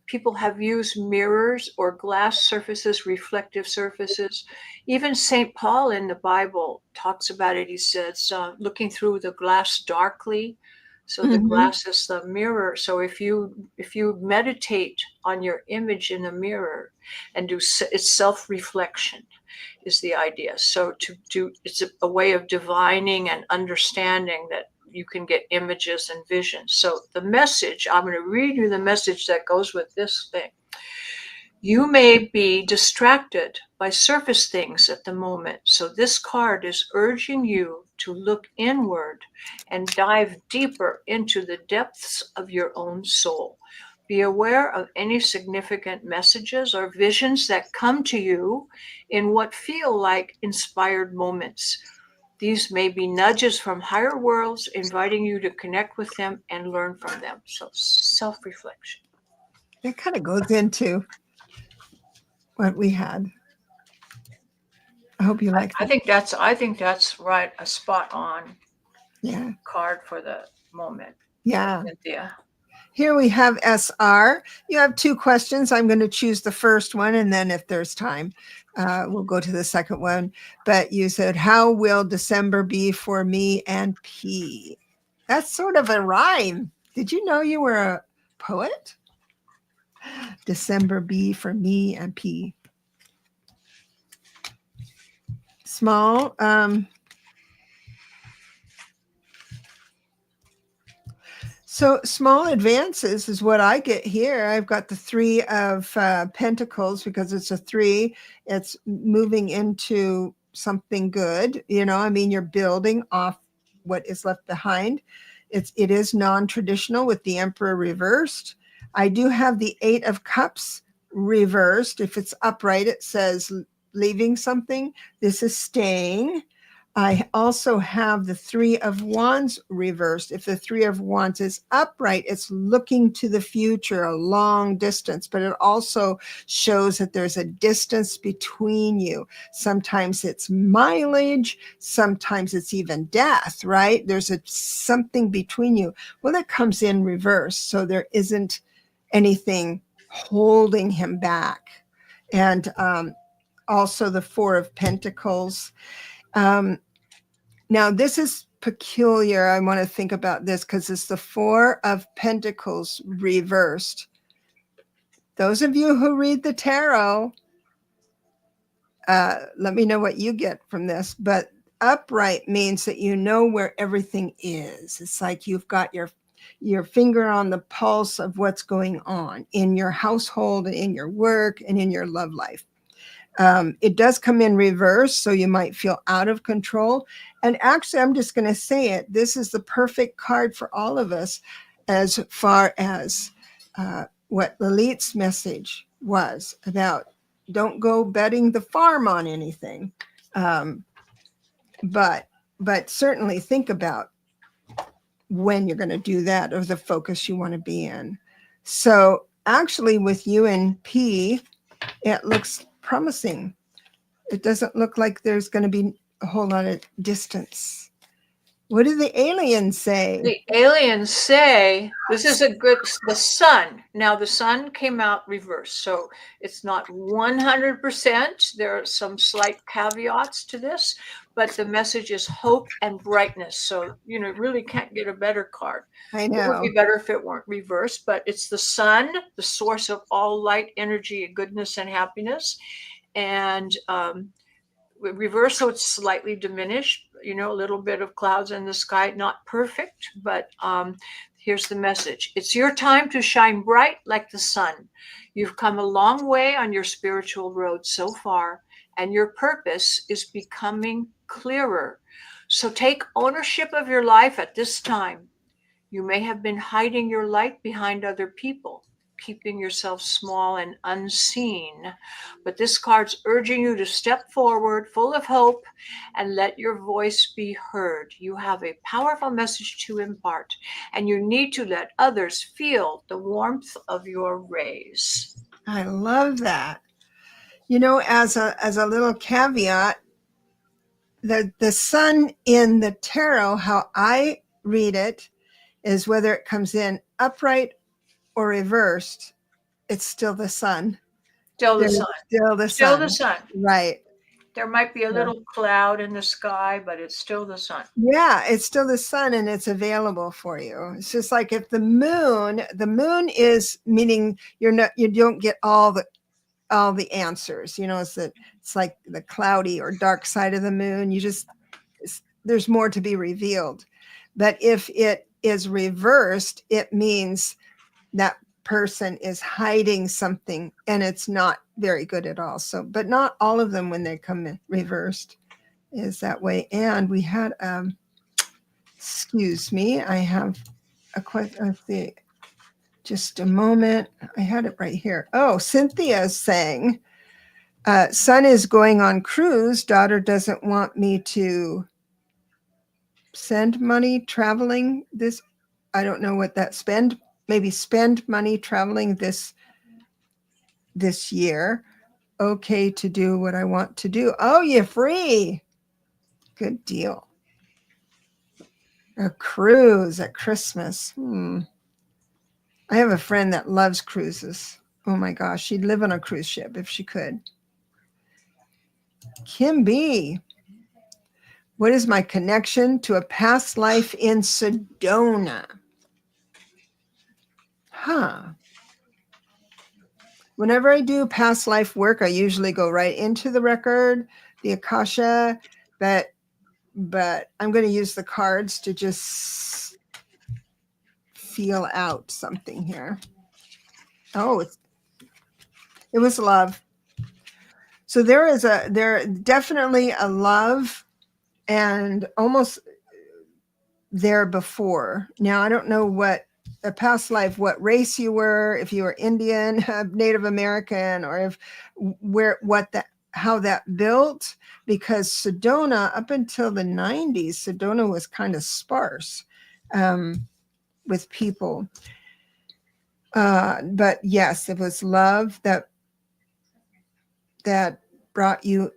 people have used mirrors or glass surfaces, reflective surfaces. Even St. Paul in the Bible talks about it. He says, looking through the glass darkly. So the glass is the mirror. So if you meditate on your image in the mirror and do it's self-reflection is the idea. So it's a way of divining and understanding that you can get images and visions. So the message, I'm going to read you the message that goes with this thing. You may be distracted by surface things at the moment. So this card is urging you to look inward and dive deeper into the depths of your own soul. Be aware of any significant messages or visions that come to you in what feel like inspired moments. These may be nudges from higher worlds inviting you to connect with them and learn from them. So, self reflection. That kind of goes into what we had. I hope you like I that. think that's right, a spot on Yeah. card for the moment. Yeah. Cynthia. Here we have SR. You have 2 questions. I'm going to choose the first one, and then if there's time, we'll go to the second one. But you said, how will December be for me and P? That's sort of a rhyme. Did you know you were a poet? December be for me and P. Small. So small advances is what I get here. I've got the 3 of Pentacles because it's a 3. It's moving into something good. You know, I mean, you're building off what is left behind. It is non-traditional with the Emperor reversed. I do have the 8 of Cups reversed. If it's upright, it says leaving something. This is staying. I also have the 3 of Wands reversed. If the 3 of Wands is upright, it's looking to the future, a long distance, but it also shows that there's a distance between you. Sometimes it's mileage, sometimes it's even death, right? There's something between you. Well, it comes in reverse, so there isn't anything holding him back. And also the 4 of Pentacles. Now, this is peculiar. I want to think about this because it's the 4 of Pentacles reversed. Those of you who read the tarot, let me know what you get from this. But upright means that you know where everything is. It's like you've got your finger on the pulse of what's going on in your household, in your work, and in your love life. It does come in reverse, so you might feel out of control. And actually, I'm just going to say it. This is the perfect card for all of us as far as what LALIT's message was about. Don't go betting the farm on anything. But certainly think about when you're going to do that or the focus you want to be in. So actually with you and P, it looks promising. It doesn't look like there's going to be a whole lot of distance. What do the aliens say? The aliens say this is the sun. Now, the sun came out reversed, so it's not 100%. There are some slight caveats to this, but the message is hope and brightness. So, really can't get a better card. I It would know. be better if it weren't reversed, but it's the sun, the source of all light, energy, goodness, and happiness. And reverse, so it's slightly diminished, a little bit of clouds in the sky, not perfect, but here's the message. It's your time to shine bright like the sun. You've come a long way on your spiritual road so far, and your purpose is becoming clearer. So take ownership of your life at this time. You may have been hiding your light behind other people, keeping yourself small and unseen. But this card's urging you to step forward, full of hope, and let your voice be heard. You have a powerful message to impart, and you need to let others feel the warmth of your rays. I love that. As a little caveat, the sun in the tarot, how I read it, is whether it comes in upright or reversed, it's still the sun. Still the There's sun. still the Still sun. the sun. Right. There might be a little cloud in the sky, but it's still the sun. Yeah, it's still the sun and it's available for you. It's just like if the moon is meaning you don't get all the answers. It's like the cloudy or dark side of the moon. There's more to be revealed. But if it is reversed, it means that person is hiding something and it's not very good at all. So, but not all of them when they come in reversed is that way. And we had, excuse me, I have a question. Just a moment. I had it right here. Oh, Cynthia's saying, son is going on cruise. Daughter doesn't want me to send money traveling this. I don't know what that maybe spend money traveling this year. Okay to do what I want to do. Oh, you're free. Good deal. A cruise at Christmas. I have a friend that loves cruises. Oh my gosh, she'd live on a cruise ship if she could. Kim B. What is my connection to a past life in Sedona? Whenever I do past life work, I usually go right into the record, the Akasha, but I'm going to use the cards to just feel out something here. Oh, it was love. So there definitely a love, and almost there before. Now I don't know what a past life, what race you were, if you were Indian, Native American, or if how that built, because Sedona up until the 90s, Sedona was kind of sparse with people. But yes, it was love that brought you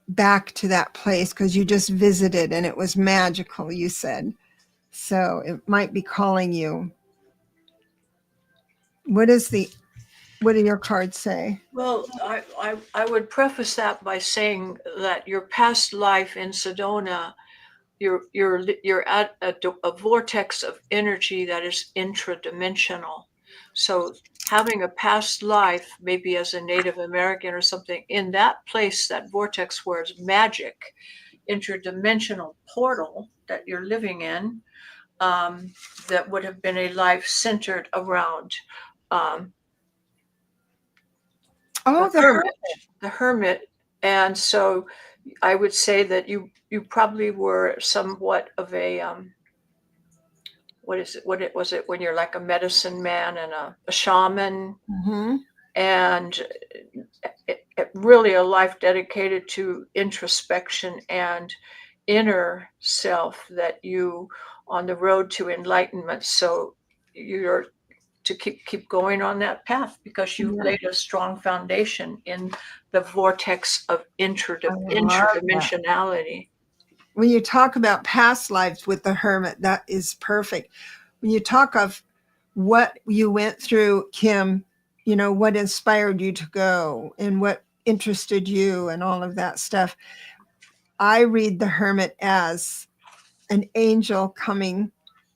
back to that place, because you just visited and it was magical, you said. So it might be calling you. What do your cards say? Well, I would preface that by saying that your past life in Sedona, you're at a vortex of energy that is intradimensional. So having a past life, maybe as a Native American or something, in that place, that vortex where it's magic, interdimensional portal that you're living in, that would have been a life centered around the hermit. And so I would say that you probably were somewhat of a what was it when you're like a medicine man and a shaman, and really a life dedicated to introspection and inner self, that you on the road to enlightenment. So you're to keep going on that path, because you've laid a strong foundation in the vortex of interdimensionality. When you talk about past lives with the hermit, that is perfect. When you talk of what you went through, Kim, what inspired you to go and what interested you and all of that stuff, I read the hermit as an angel coming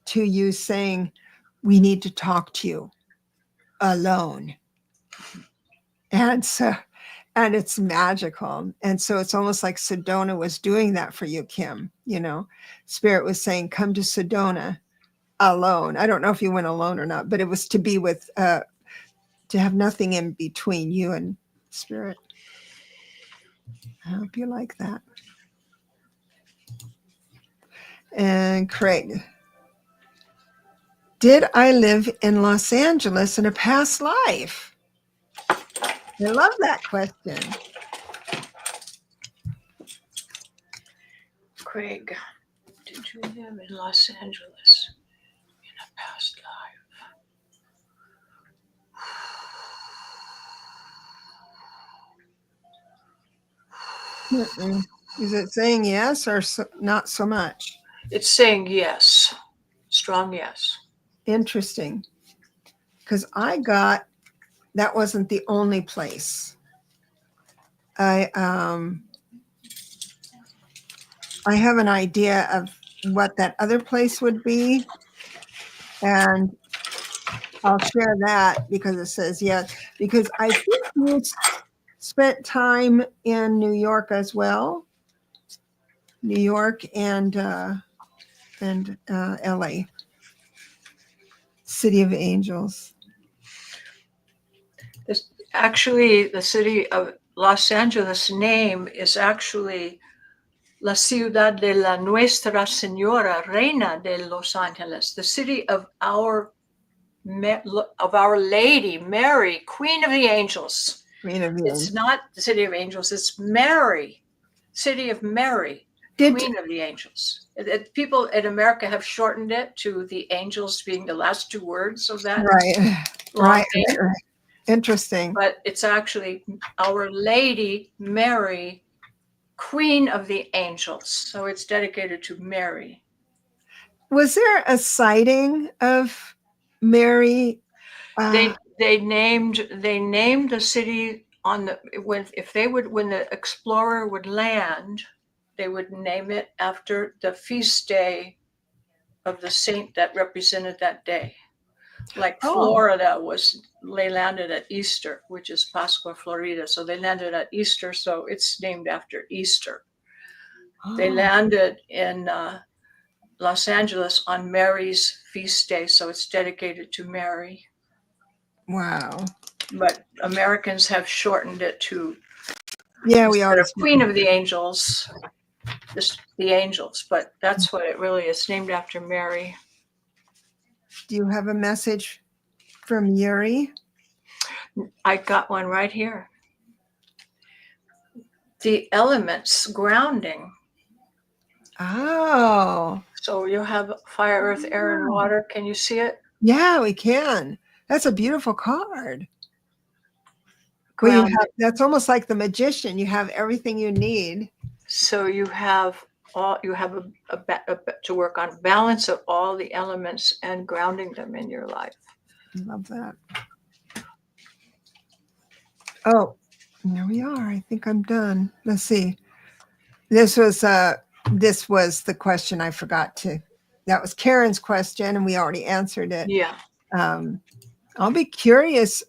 to you saying, we need to talk to you alone. And it's magical. And so it's almost like Sedona was doing that for you, Kim. Spirit was saying, come to Sedona alone. I don't know if you went alone or not, but it was to be with, to have nothing in between you and Spirit. I hope you like that. And Craig, did I live in Los Angeles in a past life? I love that question. Craig, did you live in Los Angeles in a past life? Is it saying yes or not so much? It's saying yes. Strong yes. Interesting. Because that wasn't the only place. I have an idea of what that other place would be, and I'll share that because it says yes. Because I think you spent time in New York as well. New York and LA, City of Angels. Actually, the city of Los Angeles name is actually La Ciudad de la Nuestra Señora Reina de Los Angeles, the city of our of Our Lady, Mary, Queen of the Angels. Queen of the It's Angels. not the City of Angels, it's Mary, City of Mary, Did Queen of the Angels. People in America have shortened it to the angels being the last two words of that right, long right, name, right. Interesting. but it's actually Our Lady, Mary, Queen of the Angels. So it's dedicated to Mary. Was there a sighting of Mary? They named the city on the when the explorer would land, they would name it after the feast day of the saint that represented that day. Like Oh, Florida they landed at Easter, which is Pascua Florida. So they landed at Easter, so it's named after Easter. They oh, landed in Los Angeles on Mary's feast day, so it's dedicated to Mary. wow. But Americans have shortened it to, Yeah, we instead of always. Queen of the Angels, just the Angels. But that's what it really is, named after Mary. Do you have a message from Yuri? I got one right here. The elements grounding. Oh, So you have fire, earth, air, and water. Can you see it? yeah, we can. That's a beautiful card. Well, Grounding. that's almost like the magician. You have everything you need. So you have to work on balance of all the elements and grounding them in your life. Love that. Oh, there we are. I think I'm done. Let's see. This was the question I forgot to. That was Karen's question, and we already answered it. Yeah. I'll be curious,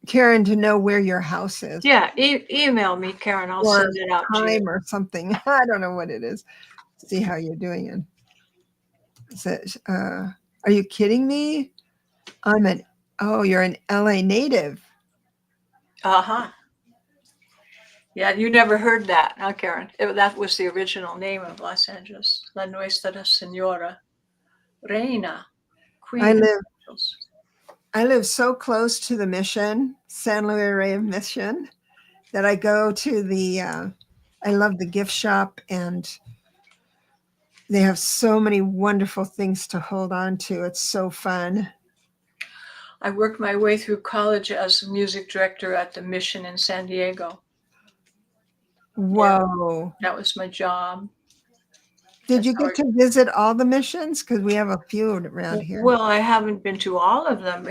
Karen, to know where your house is. Yeah. Email me, Karen. I'll or send it out to you. time or something. I don't know what it is. See how you're doing it. Are you kidding me? You're an LA native. Uh-huh. Yeah, you never heard that, huh, Karen? That was the original name of Los Angeles. La Nuestra Señora Reina, Queen I of live Angels. I live so close to the mission, San Luis Rey Mission, that I go to I love the gift shop, and they have so many wonderful things to hold on to. It's so fun. I worked my way through college as a music director at the mission in San Diego. Whoa. Yeah, that was my job. Did you get to visit all the missions? Because we have a few around here. Well, I haven't been to all of them.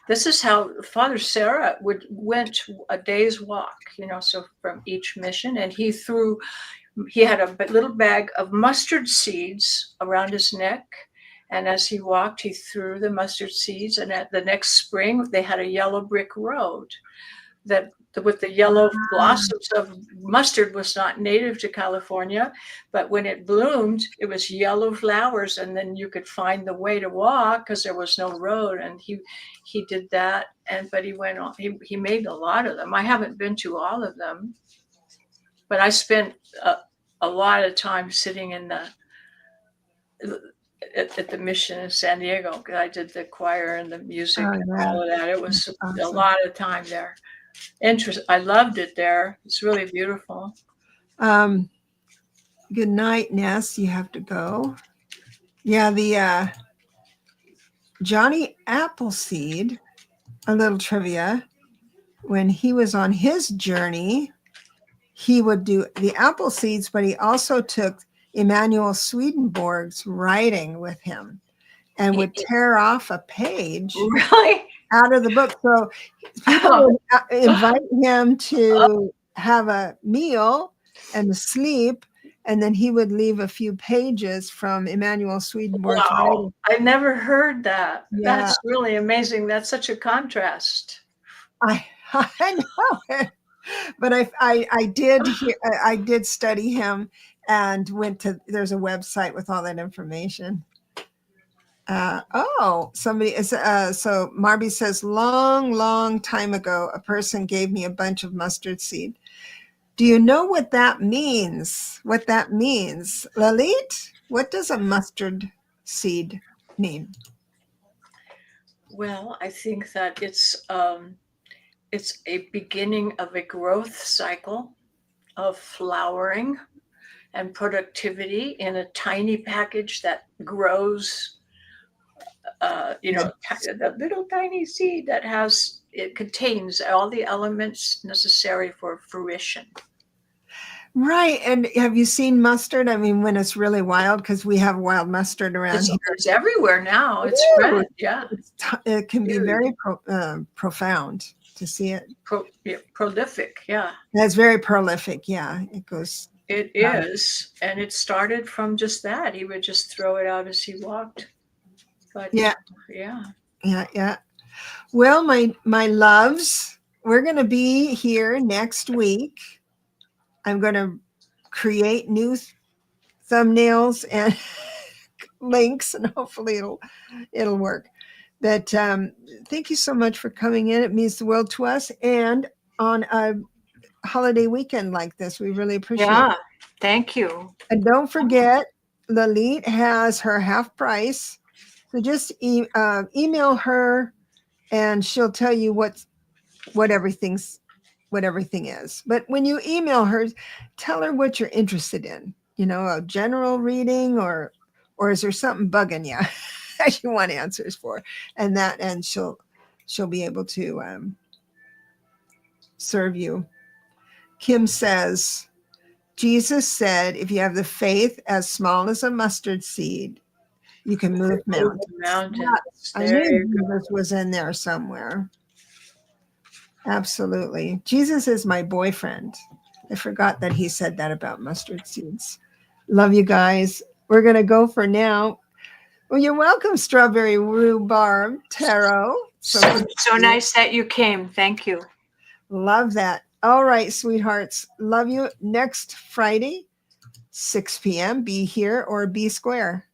This is how Father Sarah went a day's walk, so from each mission, and he had a little bag of mustard seeds around his neck. And as he walked, he threw the mustard seeds. And at the next spring, they had a yellow brick road with the yellow blossoms of mustard was not native to California, but when it bloomed, it was yellow flowers, and then you could find the way to walk because there was no road. And he did that, but he went on. He made a lot of them. I haven't been to all of them, but I spent a lot of time sitting at the mission in San Diego because I did the choir and the music and all of that. It was awesome. A lot of time there. I loved it there. It's really beautiful. Good night, Ness. You have to go. Yeah, the Johnny Appleseed, a little trivia. When he was on his journey, he would do the apple seeds, but he also took Emanuel Swedenborg's writing with him and would tear off a page out of the book. So people would invite him to have a meal and to sleep, and then he would leave a few pages from Emanuel Swedenborg's writing. I never heard that. Yeah. That's really amazing. That's such a contrast. I know it. But I did study him and there's a website with all that information. Somebody is so Marby says, long time ago, a person gave me a bunch of mustard seed. Do you know what that means? Lalit, what does a mustard seed mean? Well, I think that it's a beginning of a growth cycle of flowering and productivity in a tiny package that grows. The little tiny seed that it contains all the elements necessary for fruition. Right. And have you seen mustard? I mean, when it's really wild, because we have wild mustard around here. It's everywhere now. It's red. Yeah. It can be very profound to see it. Prolific. Yeah. It's very prolific. Yeah. It goes. It is. And it started from just that. He would just throw it out as he walked. But yeah. Yeah. Yeah. Yeah. Well, my loves, we're going to be here next week. I'm going to create new thumbnails and links, and hopefully it'll work. But thank you so much for coming in. It means the world to us. And on a holiday weekend like this, we really appreciate it. Thank you. And don't forget, LALIT has her half price. So just email her, and she'll tell you what everything is. But when you email her, tell her what you're interested in. A general reading, or is there something bugging you that you want answers for? And she'll be able to serve you. Kim says, Jesus said, if you have the faith as small as a mustard seed, you can move mountains. I knew Jesus was in there somewhere. Absolutely. Jesus is my boyfriend. I forgot that he said that about mustard seeds. Love you guys. We're going to go for now. Well, you're welcome, Strawberry Rhubarb Tarot. So nice that you came. Thank you. Love that. All right, sweethearts. Love you. Next Friday, 6 p.m. Be here or be square.